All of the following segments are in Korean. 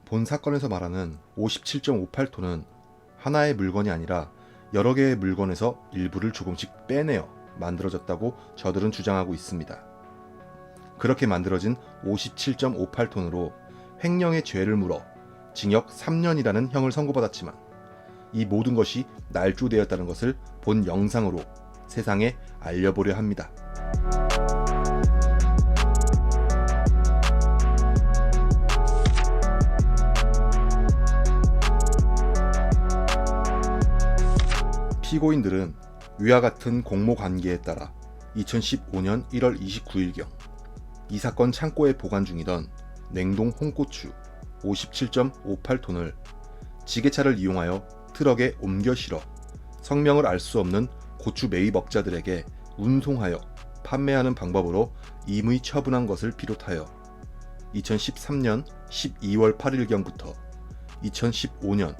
본 사건에서 말하는 57.58톤은 하나의 물건이 아니라 여러 개의 물건에서 일부를 조금씩 빼내어 만들어졌다고 저들은 주장하고 있습니다. 그렇게 만들어진 57.58톤으로 횡령의 죄를 물어 징역 3년이라는 형을 선고받았지만 이 모든 것이 날조되었다는 것을 본 영상으로 세상에 알려보려 합니다. 피고인들은 위와 같은 공모 관계에 따라 2015년 1월 29일경 이 사건 창고에 보관 중이던 냉동 홍고추 57.58톤을 지게차를 이용하여 트럭에 옮겨 실어 성명을 알 수 없는 고추 매입업자들에게 운송하여 판매하는 방법으로 임의 처분한 것을 비롯하여 2013년 12월 8일경부터 2015년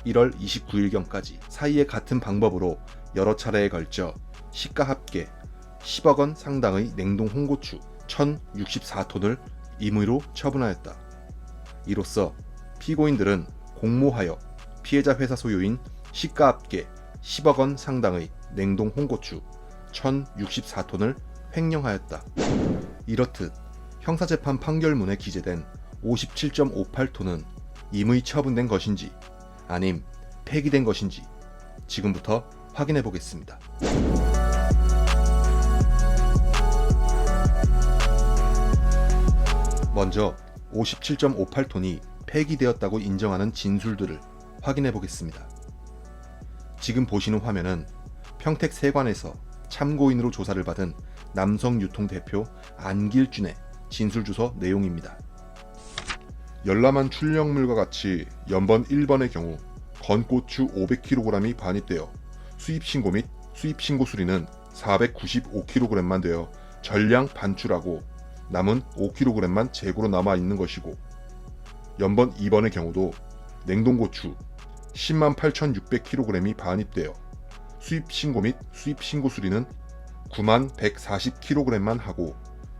1월 29일경까지 사이에 같은 방법으로 여러 차례에 걸쳐 시가 합계 10억 원 상당의 냉동 홍고추 1064톤을 임의로 처분하였다. 이로써 피고인들은 공모하여 피해자 회사 소유인 시가 합계 10억 원 상당의 냉동 홍고추 1064톤을 횡령하였다. 이렇듯 형사재판 판결문에 기재된 57.58톤은 임의 처분된 것인지 아님 폐기된 것인지 지금부터 확인해 보겠습니다. 먼저 57.58톤이 폐기되었다고 인정하는 진술들을 확인해 보겠습니다. 지금 보시는 화면은 평택세관에서 참고인으로 조사를 받은 남성유통 대표 안길준의 진술주서 내용입니다. 열람한 출력물과 같이 연번 1번의 경우 건고추 500kg이 반입되어 수입신고 및 수입신고 수리는 495kg만 되어 전량 반출하고 남은 5kg만 재고로 남아있는 것이고, 연번 2번의 경우도 냉동고추 108,600kg이 반입되어 수입신고 및 수입신고 수리는 9140kg만 하고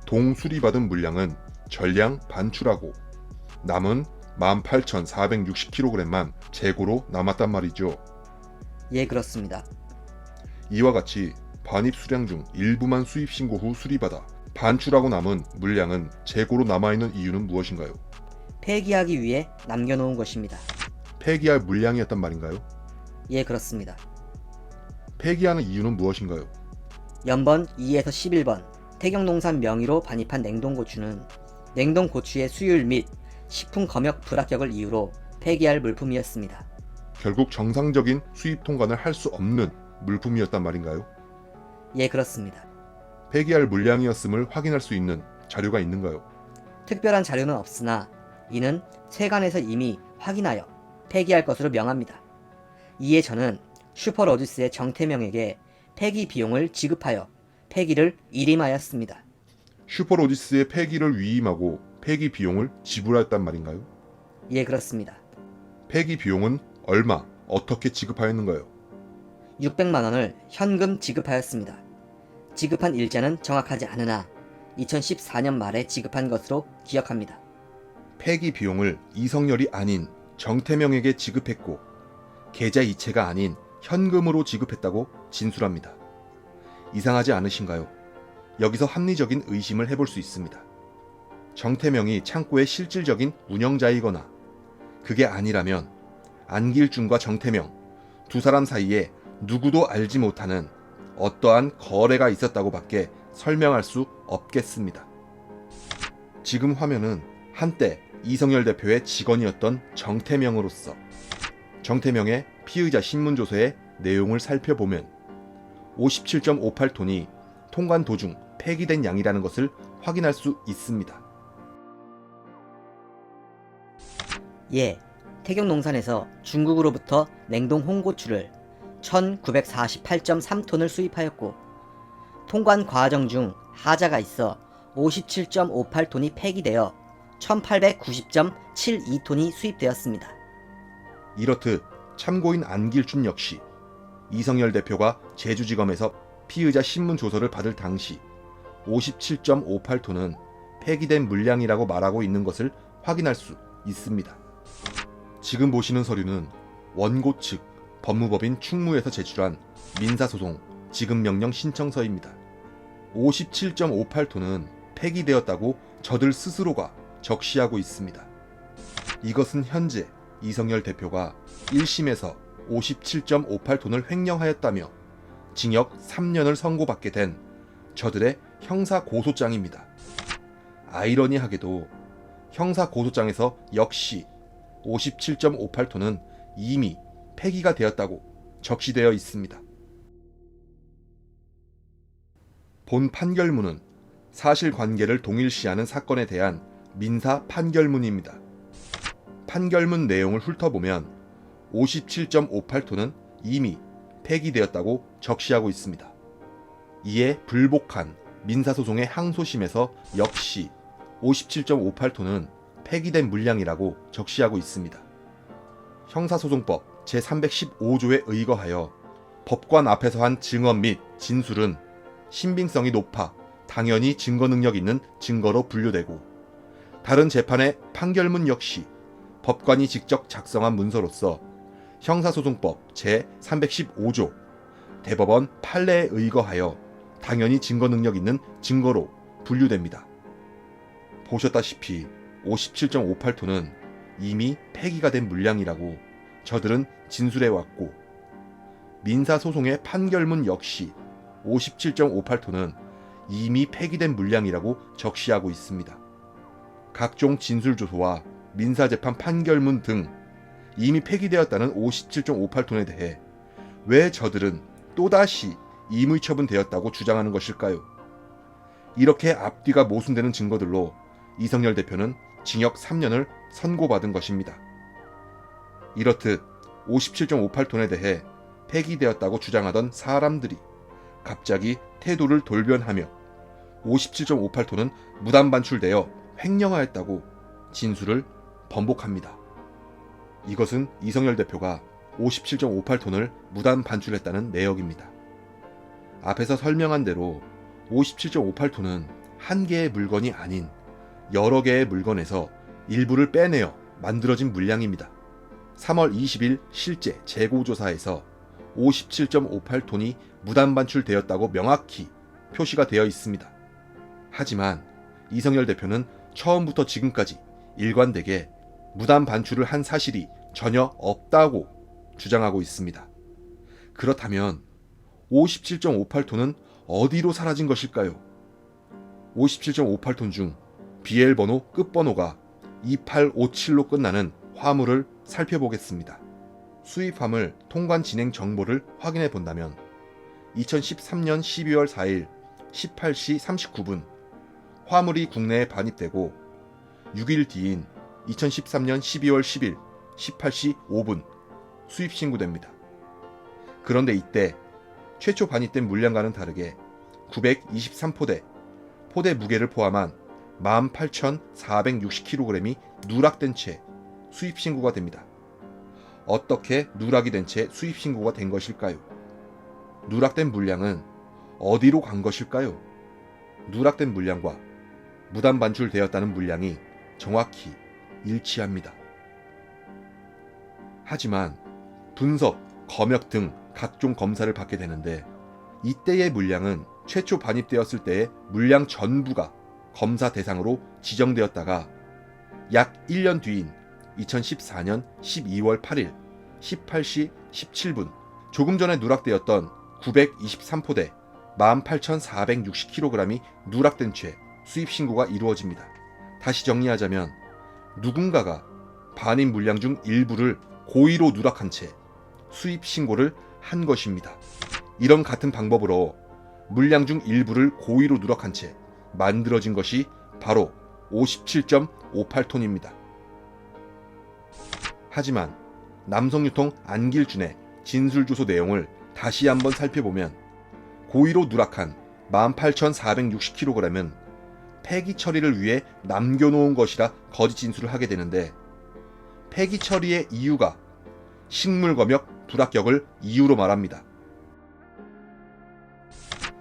동수리받은 물량은 전량 반출하고 남은 18,460kg만 재고로 남았단 말이죠. 예, 그렇습니다. 이와 같이 반입 수량 중 일부만 수입신고 후 수리받아 반출하고 남은 물량은 재고로 남아있는 이유는 무엇인가요? 폐기하기 위해 남겨놓은 것입니다. 폐기할 물량이었단 말인가요? 예, 그렇습니다. 폐기하는 이유는 무엇인가요? 연번 2에서 11번 태경농산 명의로 반입한 냉동고추는 냉동고추의 수율 및 식품 검역 불합격을 이유로 폐기할 물품이었습니다. 결국 정상적인 수입 통관을 할 수 없는 물품이었단 말인가요? 예, 그렇습니다. 폐기할 물량이었음을 확인할 수 있는 자료가 있는가요? 특별한 자료는 없으나 이는 세관에서 이미 확인하여 폐기할 것으로 명합니다. 이에 저는 슈퍼로지스의 정태명에게 폐기 비용을 지급하여 폐기를 위임하였습니다. 슈퍼로지스의 폐기를 위임하고 폐기 비용을 지불하였단 말인가요? 예, 그렇습니다. 폐기 비용은 얼마, 어떻게 지급하였는가요? 600만 원을 현금 지급하였습니다. 지급한 일자는 정확하지 않으나 2014년 말에 지급한 것으로 기억합니다. 폐기 비용을 이성열이 아닌 정태명에게 지급했고 계좌 이체가 아닌 현금으로 지급했다고 진술합니다. 이상하지 않으신가요? 여기서 합리적인 의심을 해볼 수 있습니다. 정태명이 창고의 실질적인 운영자이거나 그게 아니라면 안길준과 정태명 두 사람 사이에 누구도 알지 못하는 어떠한 거래가 있었다고 밖에 설명할 수 없겠습니다. 지금 화면은 한때 이성열 대표의 직원이었던 정태명으로서 정태명의 피의자 신문조서의 내용을 살펴보면 57.58톤이 통관 도중 폐기된 양이라는 것을 확인할 수 있습니다. 예, 태경농산에서 중국으로부터 냉동 홍고추를 1948.3톤을 수입하였고 통관 과정 중 하자가 있어 57.58톤이 폐기되어 1890.72톤이 수입되었습니다. 이렇듯 참고인 안길준 역시 이성열 대표가 제주지검에서 피의자 신문 조서를 받을 당시 57.58톤은 폐기된 물량이라고 말하고 있는 것을 확인할 수 있습니다. 지금 보시는 서류는 원고 측 법무법인 충무에서 제출한 민사소송 지급명령 신청서입니다. 57.58톤은 폐기되었다고 저들 스스로가 적시하고 있습니다. 이것은 현재 이성열 대표가 1심에서 57.58톤을 횡령하였다며 징역 3년을 선고받게 된 저들의 형사고소장입니다. 아이러니하게도 형사고소장에서 역시 57.58톤은 이미 폐기가 되었다고 적시되어 있습니다. 본 판결문은 사실관계를 동일시하는 사건에 대한 민사 판결문입니다. 판결문 내용을 훑어보면 57.58톤은 이미 폐기되었다고 적시하고 있습니다. 이에 불복한 민사소송의 항소심에서 역시 57.58톤은 폐기된 물량이라고 적시하고 있습니다. 형사소송법 제315조에 의거하여 법관 앞에서 한 증언 및 진술은 신빙성이 높아 당연히 증거 능력 있는 증거로 분류되고, 다른 재판의 판결문 역시 법관이 직접 작성한 문서로서 형사소송법 제315조 대법원 판례에 의거하여 당연히 증거 능력 있는 증거로 분류됩니다. 보셨다시피 57.58톤은 이미 폐기가 된 물량이라고 저들은 진술해왔고, 민사소송의 판결문 역시 57.58톤은 이미 폐기된 물량이라고 적시하고 있습니다. 각종 진술조서와 민사재판 판결문 등 이미 폐기되었다는 57.58톤에 대해 왜 저들은 또다시 임의처분되었다고 주장하는 것일까요? 이렇게 앞뒤가 모순되는 증거들로 이성열 대표는 징역 3년을 선고받은 것입니다. 이렇듯 57.58톤에 대해 폐기되었다고 주장하던 사람들이 갑자기 태도를 돌변하며 57.58톤은 무단 반출되어 횡령하였다고 진술을 번복합니다. 이것은 이성열 대표가 57.58톤을 무단 반출했다는 내역입니다. 앞에서 설명한 대로 57.58톤은 한 개의 물건이 아닌 여러 개의 물건에서 일부를 빼내어 만들어진 물량입니다. 3월 20일 실제 재고조사에서 57.58톤이 무단 반출되었다고 명확히 표시가 되어 있습니다. 하지만 이성열 대표는 처음부터 지금까지 일관되게 무단 반출을 한 사실이 전혀 없다고 주장하고 있습니다. 그렇다면 57.58톤은 어디로 사라진 것일까요? 57.58톤 중 BL번호 끝번호가 2857로 끝나는 화물을 살펴보겠습니다. 수입 화물 통관 진행 정보를 확인해 본다면 2013년 12월 4일 18시 39분 화물이 국내에 반입되고 6일 뒤인 2013년 12월 10일 18시 5분 수입 신고됩니다. 그런데 이때 최초 반입된 물량과는 다르게 923포대, 포대 무게를 포함한 18,460kg이 누락된 채 수입 신고가 됩니다. 어떻게 누락이 된 채 수입 신고가 된 것일까요? 누락된 물량은 어디로 간 것일까요? 누락된 물량과 무단 반출되었다는 물량이 정확히 일치합니다. 하지만 분석, 검역 등 각종 검사를 받게 되는데 이때의 물량은 최초 반입되었을 때의 물량 전부가 검사 대상으로 지정되었다가 약 1년 뒤인 2014년 12월 8일 18시 17분 조금 전에 누락되었던 923포대 18,460kg이 누락된 채 수입 신고가 이루어집니다. 다시 정리하자면 누군가가 반입 물량 중 일부를 고의로 누락한 채 수입 신고를 한 것입니다. 이런 같은 방법으로 물량 중 일부를 고의로 누락한 채 만들어진 것이 바로 57.58톤입니다. 하지만 남성유통 안길준의 진술조서 내용을 다시 한번 살펴보면 고의로 누락한 18,460kg은 폐기 처리를 위해 남겨놓은 것이라 거짓 진술을 하게 되는데, 폐기 처리의 이유가 식물검역 불합격을 이유로 말합니다.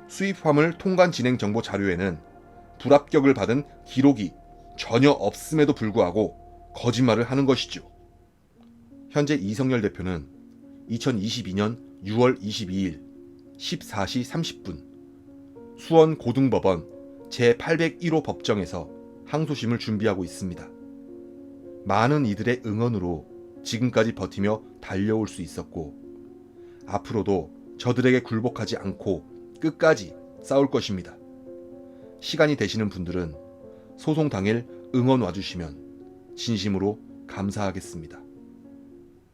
수입 화물 통관 진행 정보 자료에는 불합격을 받은 기록이 전혀 없음에도 불구하고 거짓말을 하는 것이죠. 현재 이성열 대표는 2022년 6월 22일 14시 30분 수원 고등법원 제801호 법정에서 항소심을 준비하고 있습니다. 많은 이들의 응원으로 지금까지 버티며 달려올 수 있었고 앞으로도 저들에게 굴복하지 않고 끝까지 싸울 것입니다. 시간이 되시는 분들은 소송 당일 응원 와주시면 진심으로 감사하겠습니다.